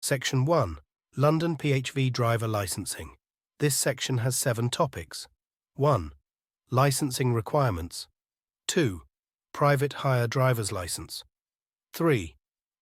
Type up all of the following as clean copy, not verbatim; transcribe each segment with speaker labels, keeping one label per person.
Speaker 1: Section 1. London PHV Driver Licensing. This section has 7 topics. 1. Licensing requirements. 2. Private hire driver's license. 3.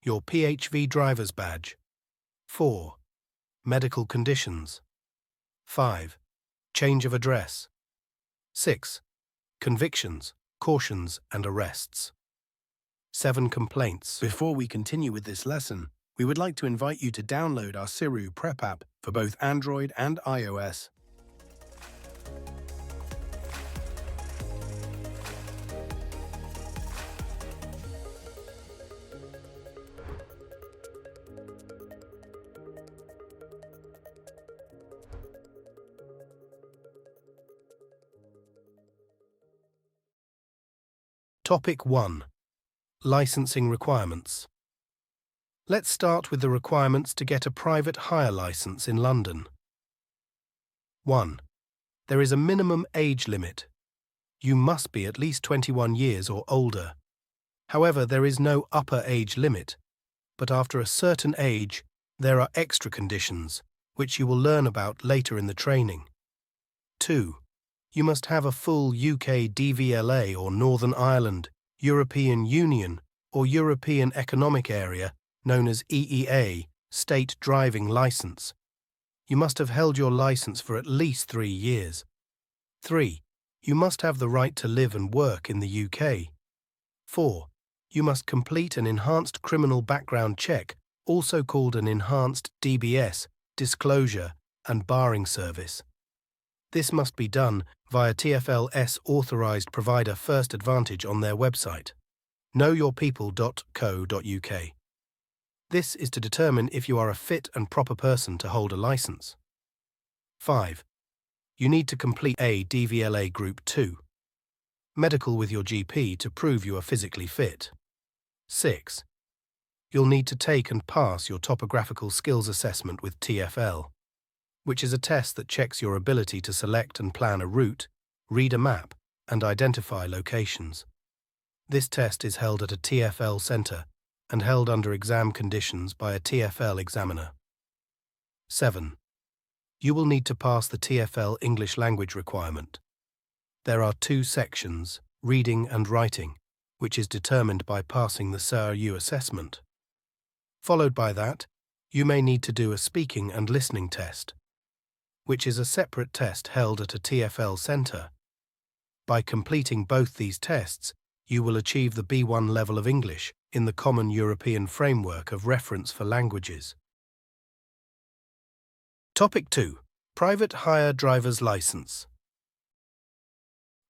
Speaker 1: Your PHV Drivers Badge. 4. Medical conditions. 5. Change of address. 6. Convictions, cautions and arrests. 7 complaints. Before we continue with this lesson, we would like to invite you to download our Seru Prep app for both Android and iOS. Topic 1. Licensing requirements. Let's start with the requirements to get a private hire license in London. 1. There is a minimum age limit. You must be at least 21 years or older. However, there is no upper age limit, but after a certain age, there are extra conditions, which you will learn about later in the training. 2. You must have a full UK DVLA or Northern Ireland, European Union or European Economic Area, known as EEA, state driving licence. You must have held your licence for at least 3 years. 3. You must have the right to live and work in the UK. 4. You must complete an enhanced criminal background check, also called an enhanced DBS, disclosure and barring service. This must be done via TFL's authorised provider First Advantage on their website, knowyourpeople.co.uk. This is to determine if you are a fit and proper person to hold a licence. 5. You need to complete a DVLA Group 2. Medical with your GP to prove you are physically fit. 6. You'll need to take and pass your topographical skills assessment with TFL, which is a test that checks your ability to select and plan a route, read a map, and identify locations. This test is held at a TFL centre and held under exam conditions by a TFL examiner. 7. You will need to pass the TFL English language requirement. There are 2 sections, reading and writing, which is determined by passing the Seru assessment. Followed by that, you may need to do a speaking and listening test, which is a separate test held at a TFL centre. By completing both these tests, you will achieve the B1 level of English in the Common European Framework of Reference for Languages. Topic 2. Private hire driver's license.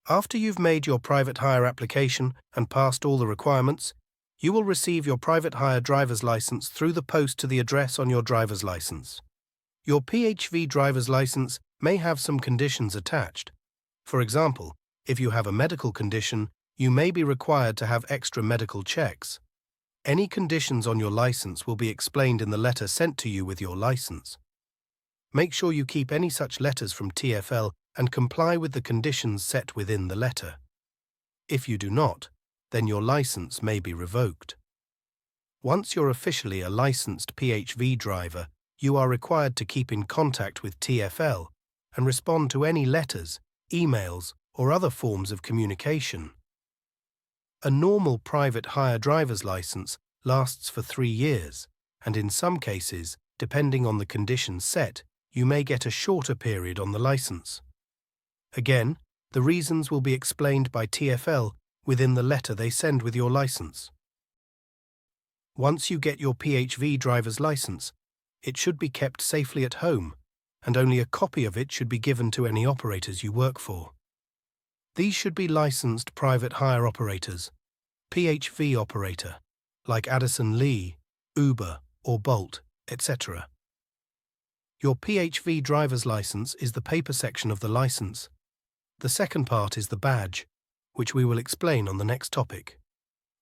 Speaker 1: After you've made your private hire application and passed all the requirements, you will receive your private hire driver's license through the post to the address on your driver's license. Your PHV driver's license may have some conditions attached. For example, if you have a medical condition, you may be required to have extra medical checks. Any conditions on your license will be explained in the letter sent to you with your license. Make sure you keep any such letters from TFL and comply with the conditions set within the letter. If you do not, then your license may be revoked. Once you're officially a licensed PHV driver, you are required to keep in contact with TFL and respond to any letters, emails, or other forms of communication. A normal private hire driver's license lasts for 3 years, and in some cases, depending on the conditions set, you may get a shorter period on the license. Again, the reasons will be explained by TFL within the letter they send with your license. Once you get your PHV driver's license, it should be kept safely at home, and only a copy of it should be given to any operators you work for. These should be licensed private hire operators, PHV operator, like Addison Lee, Uber or Bolt, etc. Your PHV driver's license is the paper section of the license. The second part is the badge, which we will explain on the next topic.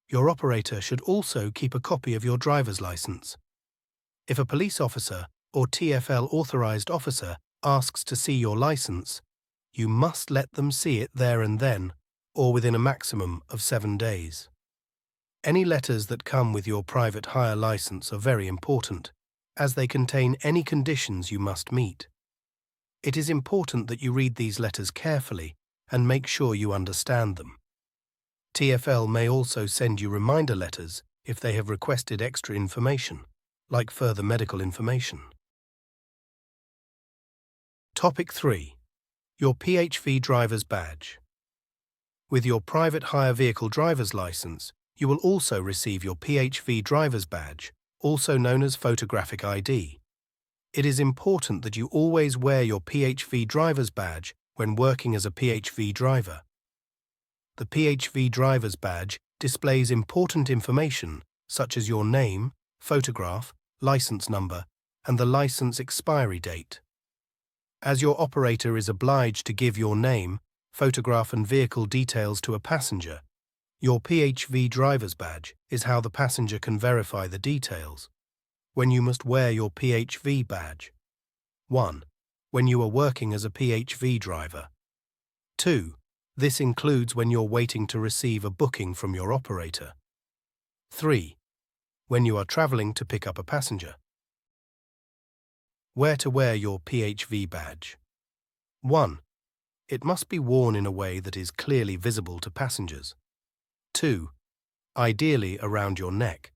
Speaker 1: Your operator should also keep a copy of your driver's license. If a police officer or TFL authorised officer asks to see your license, you must let them see it there and then, or within a maximum of 7 days. Any letters that come with your private hire license are very important, as they contain any conditions you must meet. It is important that you read these letters carefully and make sure you understand them. TFL may also send you reminder letters if they have requested extra information, like further medical information. Topic 3. Your PHV Drivers Badge. With your private hire vehicle driver's license, you will also receive your PHV Drivers Badge, also known as photographic ID. It is important that you always wear your PHV Drivers Badge when working as a PHV driver. The PHV Drivers Badge displays important information such as your name, photograph, license number, and the license expiry date. As your operator is obliged to give your name, photograph and vehicle details to a passenger, your PHV Drivers Badge is how the passenger can verify the details. When you must wear your PHV badge. 1. When you are working as a PHV driver. 2. This includes when you're waiting to receive a booking from your operator. 3. When you are traveling to pick up a passenger. Where to wear your PHV badge. 1. It must be worn in a way that is clearly visible to passengers. 2. Ideally around your neck.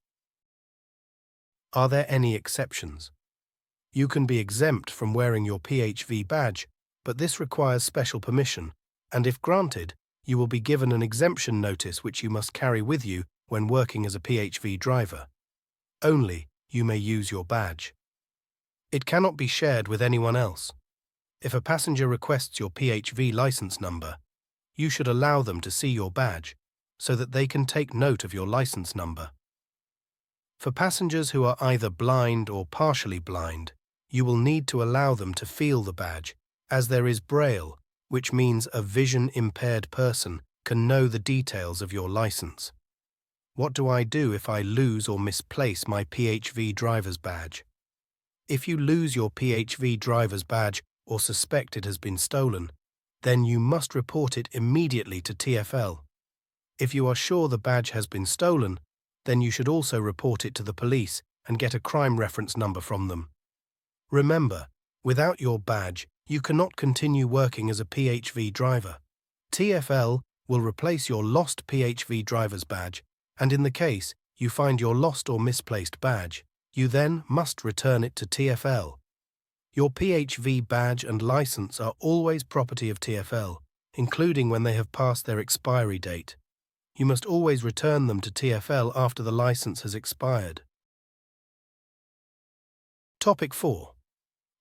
Speaker 1: Are there any exceptions? You can be exempt from wearing your PHV badge, but this requires special permission, and if granted, you will be given an exemption notice which you must carry with you when working as a PHV driver. Only you may use your badge. It cannot be shared with anyone else. If a passenger requests your PHV license number, you should allow them to see your badge so that they can take note of your license number. For passengers who are either blind or partially blind, you will need to allow them to feel the badge, as there is Braille, which means a vision-impaired person can know the details of your license. What do I do if I lose or misplace my PHV driver's badge? If you lose your PHV driver's badge or suspect it has been stolen, then you must report it immediately to TFL. If you are sure the badge has been stolen, then you should also report it to the police and get a crime reference number from them. Remember, without your badge, you cannot continue working as a PHV driver. TFL will replace your lost PHV driver's badge, and in the case you find your lost or misplaced badge, you then must return it to TFL. Your PHV badge and license are always property of TFL, including when they have passed their expiry date. You must always return them to TFL after the license has expired. Topic 4.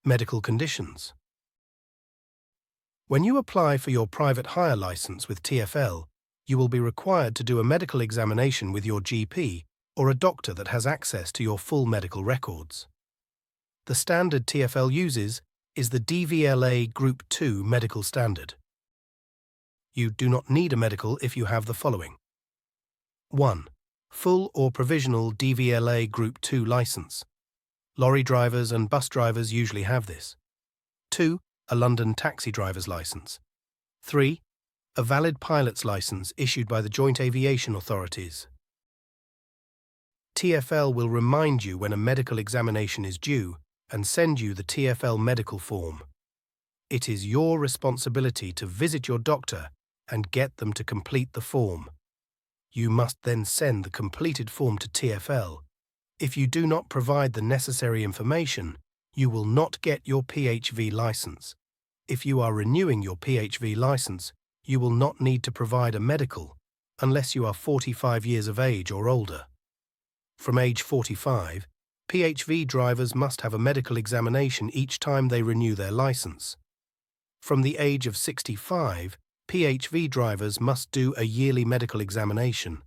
Speaker 1: Medical conditions. When you apply for your private hire license with TFL, you will be required to do a medical examination with your GP or a doctor that has access to your full medical records. The standard TFL uses is the DVLA Group 2 medical standard. You do not need a medical if you have the following. 1. Full or provisional DVLA Group 2 license. Lorry drivers and bus drivers usually have this. 2. A London taxi driver's license. 3. A valid pilot's license issued by the Joint Aviation Authorities. TFL will remind you when a medical examination is due and send you the TFL medical form. It is your responsibility to visit your doctor and get them to complete the form. You must then send the completed form to TFL. If you do not provide the necessary information, you will not get your PHV license. If you are renewing your PHV license, you will not need to provide a medical unless you are 45 years of age or older. From age 45, PHV drivers must have a medical examination each time they renew their license. From the age of 65, PHV drivers must do a yearly medical examination.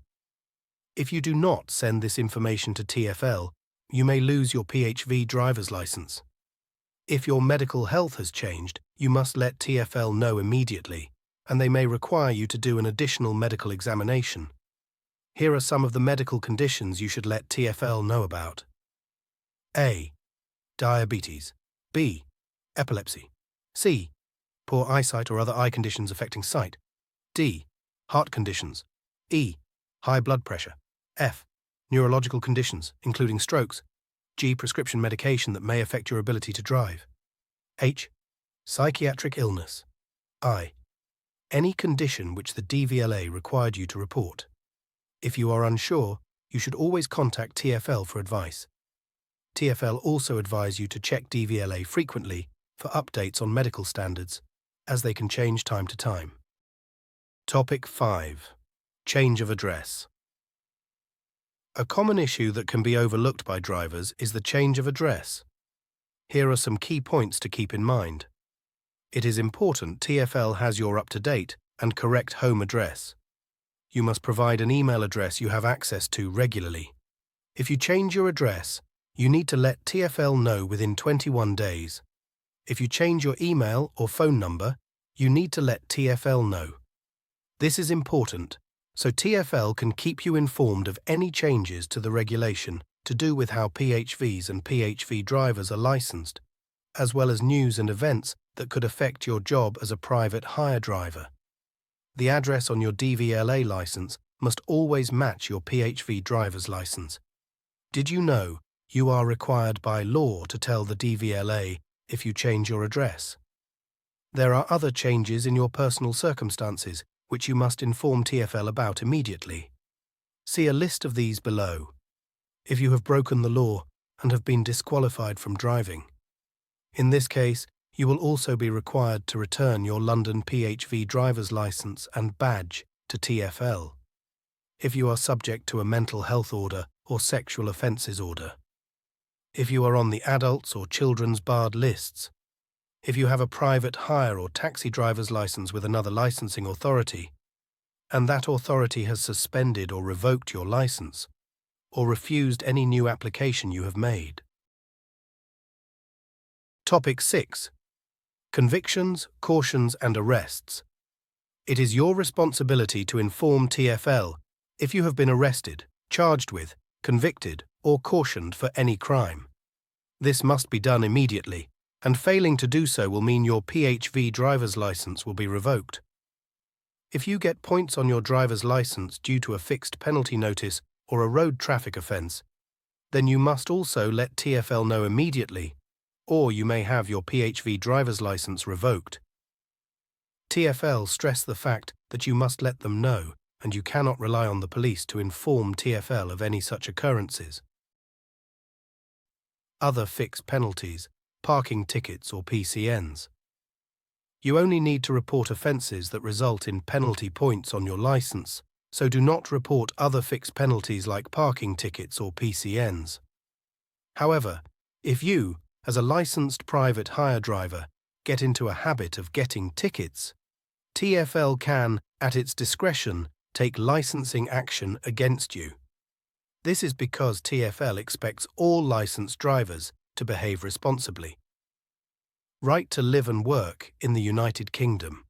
Speaker 1: If you do not send this information to TFL, you may lose your PHV driver's license. If your medical health has changed, you must let TFL know immediately, and they may require you to do an additional medical examination. Here are some of the medical conditions you should let TFL know about. A. Diabetes. B. Epilepsy. C. Poor eyesight or other eye conditions affecting sight. D. Heart conditions. E. High blood pressure. F. Neurological conditions, including strokes. G. Prescription medication that may affect your ability to drive. H. Psychiatric illness. I. Any condition which the DVLA required you to report. If you are unsure, you should always contact TFL for advice. TFL also advise you to check DVLA frequently for updates on medical standards, as they can change time to time. Topic 5. Change of address. A common issue that can be overlooked by drivers is the change of address. Here are some key points to keep in mind. It is important TFL has your up-to-date and correct home address. You must provide an email address you have access to regularly. If you change your address, you need to let TFL know within 21 days. If you change your email or phone number, you need to let TFL know. This is important, so TFL can keep you informed of any changes to the regulation to do with how PHVs and PHV drivers are licensed, as well as news and events that could affect your job as a private hire driver. The address on your DVLA license must always match your PHV driver's license. Did you know you are required by law to tell the DVLA if you change your address? There are other changes in your personal circumstances which you must inform TFL about immediately. See a list of these below. If you have broken the law and have been disqualified from driving. In this case, you will also be required to return your London PHV driver's licence and badge to TFL. If you are subject to a mental health order or sexual offences order. If you are on the adults or children's barred lists. If you have a private hire or taxi driver's licence with another licensing authority, and that authority has suspended or revoked your licence, or refused any new application you have made. Topic 6. Convictions, cautions and arrests. It is your responsibility to inform TFL if you have been arrested, charged with, convicted or cautioned for any crime. This must be done immediately, and failing to do so will mean your PHV driver's license will be revoked. If you get points on your driver's license due to a fixed penalty notice or a road traffic offence, then you must also let TFL know immediately, or you may have your PHV driver's license revoked. TFL stress the fact that you must let them know, and you cannot rely on the police to inform TFL of any such occurrences. Other fixed penalties, parking tickets or PCNs. You only need to report offences that result in penalty points on your licence, so do not report other fixed penalties like parking tickets or PCNs. However, if you, as a licensed private hire driver, get into a habit of getting tickets, TFL can, at its discretion, take licensing action against you. This is because TFL expects all licensed drivers to behave responsibly. Right to live and work in the United Kingdom.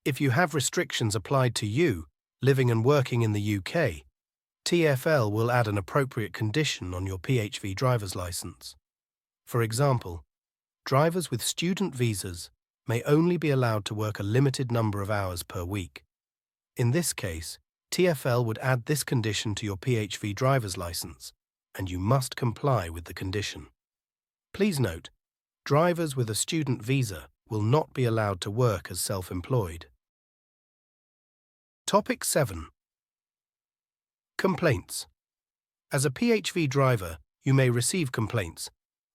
Speaker 1: If you have restrictions applied to you, living and working in the UK, TFL will add an appropriate condition on your PHV driver's licence. For example, drivers with student visas may only be allowed to work a limited number of hours per week. In this case, TFL would add this condition to your PHV driver's licence, and you must comply with the condition. Please note, drivers with a student visa will not be allowed to work as self-employed. Topic 7. Complaints. As a PHV driver, you may receive complaints.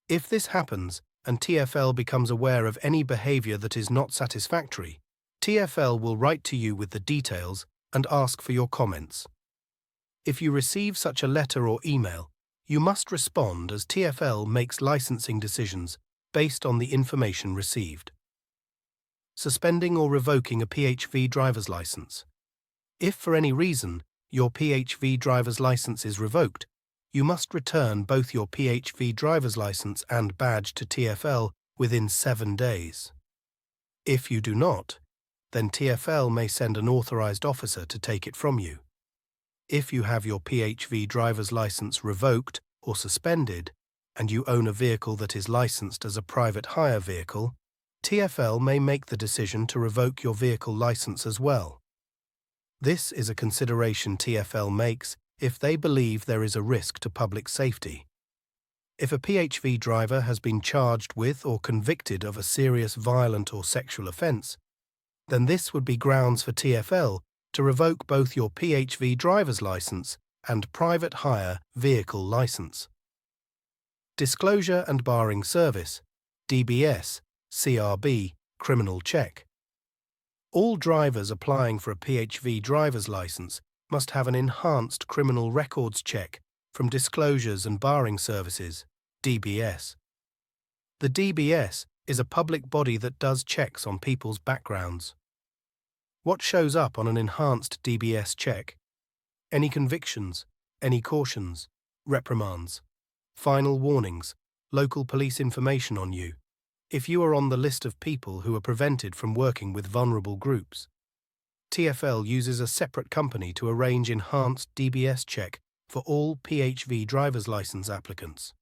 Speaker 1: If this happens and TFL becomes aware of any behaviour that is not satisfactory, TFL will write to you with the details and ask for your comments. If you receive such a letter or email, you must respond as TFL makes licensing decisions based on the information received. Suspending or revoking a PHV driver's license. If for any reason your PHV driver's license is revoked, you must return both your PHV driver's license and badge to TFL within 7 days. If you do not, then TFL may send an authorised officer to take it from you. If you have your PHV driver's license revoked or suspended, and you own a vehicle that is licensed as a private hire vehicle, TFL may make the decision to revoke your vehicle license as well. This is a consideration TFL makes if they believe there is a risk to public safety. If a PHV driver has been charged with or convicted of a serious violent or sexual offence, then this would be grounds for TFL to revoke both your PHV driver's licence and private hire vehicle licence. Disclosure and Barring Service, DBS, CRB, Criminal Check. All drivers applying for a PHV driver's licence must have an enhanced criminal records check from Disclosures and Barring Services, DBS. The DBS is a public body that does checks on people's backgrounds. What shows up on an enhanced DBS check? Any convictions, any cautions, reprimands, final warnings, local police information on you, if you are on the list of people who are prevented from working with vulnerable groups. TFL uses a separate company to arrange enhanced DBS check for all PHV driver's licence applicants.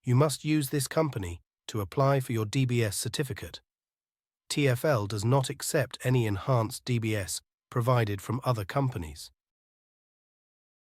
Speaker 1: You must use this company to apply for your DBS certificate. TFL does not accept any enhanced DBS provided from other companies.